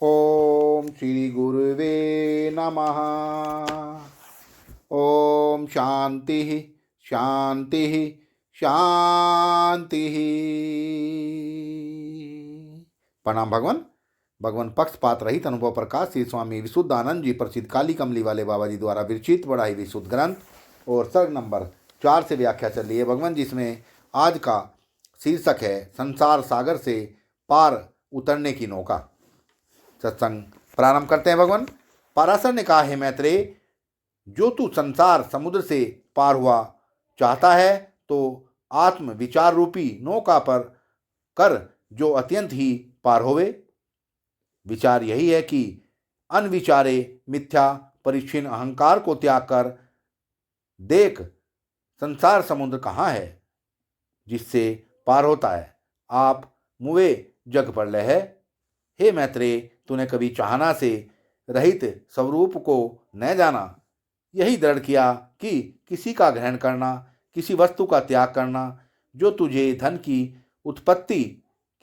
ओम श्री गुरुवे नमः। ओम शांति शांति शांति। प्रणाम भगवान। भगवान पक्षपात रहित अनुभव प्रकाश श्री स्वामी विशुद्धानंद जी प्रसिद्ध काली कमली वाले बाबा जी द्वारा विरचित बड़ा ही विशुद्ध ग्रंथ और सर्ग नंबर 4 से व्याख्या चल रही है भगवान, जिसमें आज का शीर्षक है संसार सागर से पार उतरने की नौका। सत्संग प्रारंभ करते हैं भगवान। पराशर ने कहा, हे मैत्रेय, जो तू संसार समुद्र से पार हुआ चाहता है तो आत्म विचार रूपी नौका पर कर, जो अत्यंत ही पार होवे। विचार यही है कि अनविचारे मिथ्या परिच्छिन्न अहंकार को त्याग कर देख संसार समुद्र कहाँ है जिससे पार होता है। आप मुवे जग पर लय है। हे मैत्रेय, तूने कभी चाहना से रहित स्वरूप को न जाना, यही दृढ़ किया कि किसी का ग्रहण करना, किसी वस्तु का त्याग करना, जो तुझे धन की उत्पत्ति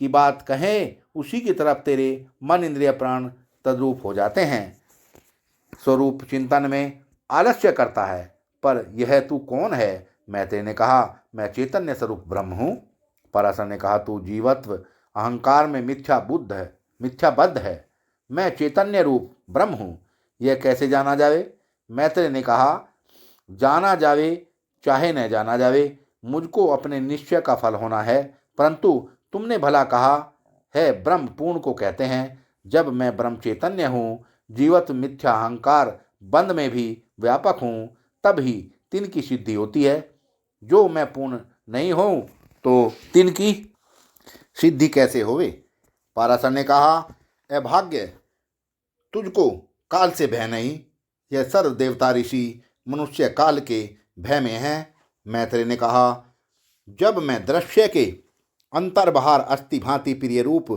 की बात कहे उसी की तरफ तेरे मन इंद्रिय प्राण तद्रूप हो जाते हैं। स्वरूप चिंतन में आलस्य करता है, पर यह तू कौन है? मैत्रेय ने कहा, मैं चैतन्य स्वरूप ब्रह्म हूँ। पराशर ने कहा, तू जीवत्व अहंकार में मिथ्याबद्ध है। मैं चैतन्य रूप ब्रह्म हूँ, यह कैसे जाना जावे? मैत्रेय ने कहा, जाना जावे चाहे न जाना जावे, मुझको अपने निश्चय का फल होना है। परंतु तुमने भला कहा है, ब्रह्म पूर्ण को कहते हैं। जब मैं ब्रह्म चैतन्य हूँ, जीवत्व मिथ्या अहंकार बंध में भी व्यापक हूँ, तब ही तिन की सिद्धि होती है। जो मैं पूर्ण नहीं हूँ तो तिन की सिद्धि कैसे होवे? पराशर ने कहा, अभाग्य, तुझको काल से भय नहीं। यह सर्व देवता ऋषि मनुष्य काल के भय में है। मैत्रेय ने कहा, जब मैं दृश्य के अंतर्बाहर अस्थि भांति प्रिय रूप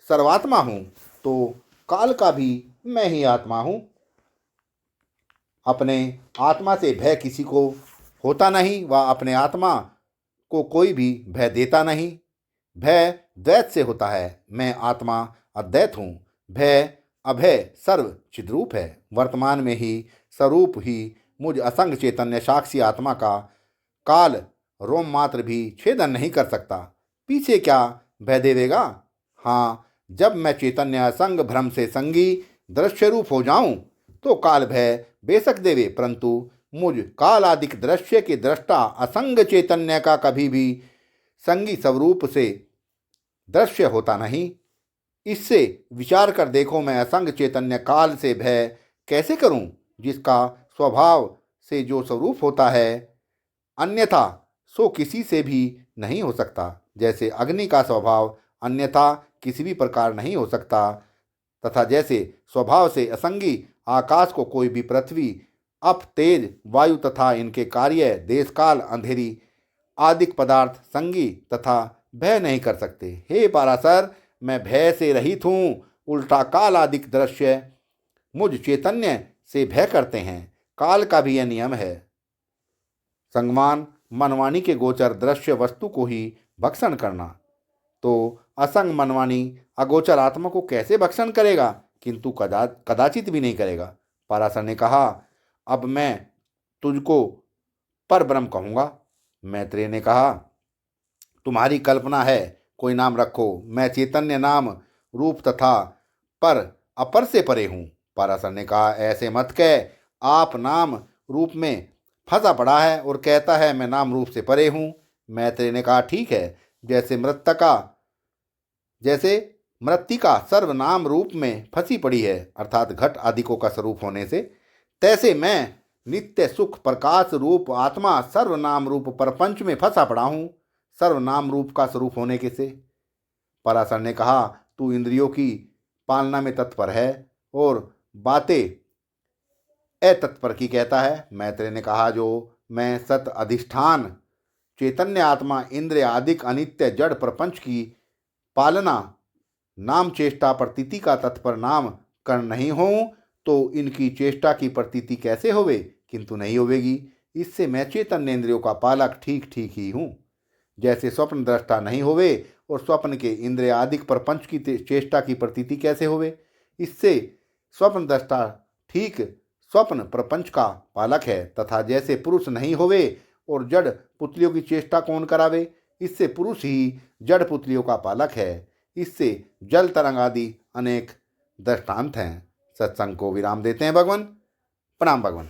सर्वात्मा हूँ तो काल का भी मैं ही आत्मा हूँ। अपने आत्मा से भय किसी को होता नहीं, व अपने आत्मा को कोई भी भय देता नहीं। भय द्वैत से होता है। मैं आत्मा अद्वैत हूँ। भय अभय सर्व चिद्रूप है। वर्तमान में ही स्वरूप ही मुझ असंग चैतन्य साक्षी आत्मा का काल रोम मात्र भी छेदन नहीं कर सकता। पीछे क्या भय देवेगा? हाँ, जब मैं चैतन्य असंग भ्रम से संगी दृश्य रूप हो जाऊं तो काल भय बेशक देवे, परंतु मुझ काल आदिक दृश्य के दृष्टा असंग चैतन्य का कभी भी संगी स्वरूप से दृश्य होता नहीं। इससे विचार कर देखो, मैं असंग चैतन्य काल से भय कैसे करूं, जिसका स्वभाव से जो स्वरूप होता है, अन्यथा सो किसी से भी नहीं हो सकता। जैसे अग्नि का स्वभाव अन्यथा किसी भी प्रकार नहीं हो सकता, तथा जैसे स्वभाव से असंगी आकाश को कोई भी पृथ्वी, अप, तेज, वायु तथा इनके कार्य, देश काल, अंधेरी आदिक पदार्थ संगी तथा भय नहीं कर सकते। हे पराशर, मैं भय से रहित हूँ। उल्टा काल आदिक दृश्य मुझ चैतन्य से भय करते हैं। काल का भी यह नियम है। संगमान मनवाणी के गोचर दृश्य वस्तु को ही भक्षण करना, तो असंग मनवाणी अगोचर आत्मा को कैसे भक्षण करेगा? किंतु कदाचित भी नहीं करेगा। पराशर ने कहा, अब मैं तुझको पर ब्रह्म कहूँगा। मैत्रेय ने कहा, तुम्हारी कल्पना है, कोई नाम रखो। मैं चैतन्य नाम रूप तथा पर अपर से परे हूँ। पराशर ने कहा, ऐसे मत कह। आप नाम रूप में फंसा पड़ा है और कहता है मैं नाम रूप से परे हूँ। मैत्रेय ने कहा, ठीक है, जैसे मृत्तिका सर्वनाम रूप में फंसी पड़ी है, अर्थात घट आदिकों का स्वरूप होने से, तैसे मैं नित्य सुख प्रकाश रूप आत्मा सर्वनाम रूप परपंच में फंसा पड़ा हूँ, सर्वनाम रूप का स्वरूप होने के से। पराशर ने कहा, तू इंद्रियों की पालना में तत्पर है और बातें अतत्पर की कहता है। मैत्रेय ने कहा, जो मैं सत अधिष्ठान चैतन्य आत्मा इंद्रिय आदिक अनित्य जड़ प्रपंच की पालना नाम चेष्टा प्रतीति का तत्पर नाम कर नहीं हो तो इनकी चेष्टा की प्रतीति कैसे होवे? किंतु नहीं होवेगी। इससे मैं चैतन्य इंद्रियों का पालक ठीक ठीक ही हूँ। जैसे स्वप्न दृष्टा नहीं होवे और स्वप्न के इंद्रिय आदिक प्रपंच की चेष्टा की प्रतीति कैसे होवे? इससे स्वप्न दृष्टा ठीक स्वप्न प्रपंच का पालक है तथा जैसे पुरुष नहीं होवे और जड़ पुतलियों की चेष्टा कौन करावे, इससे पुरुष ही जड़ पुतलियों का पालक है। इससे जल तरंग आदि अनेक दृष्टांत हैं। सत्संग को विराम देते हैं भगवान। प्रणाम भगवान।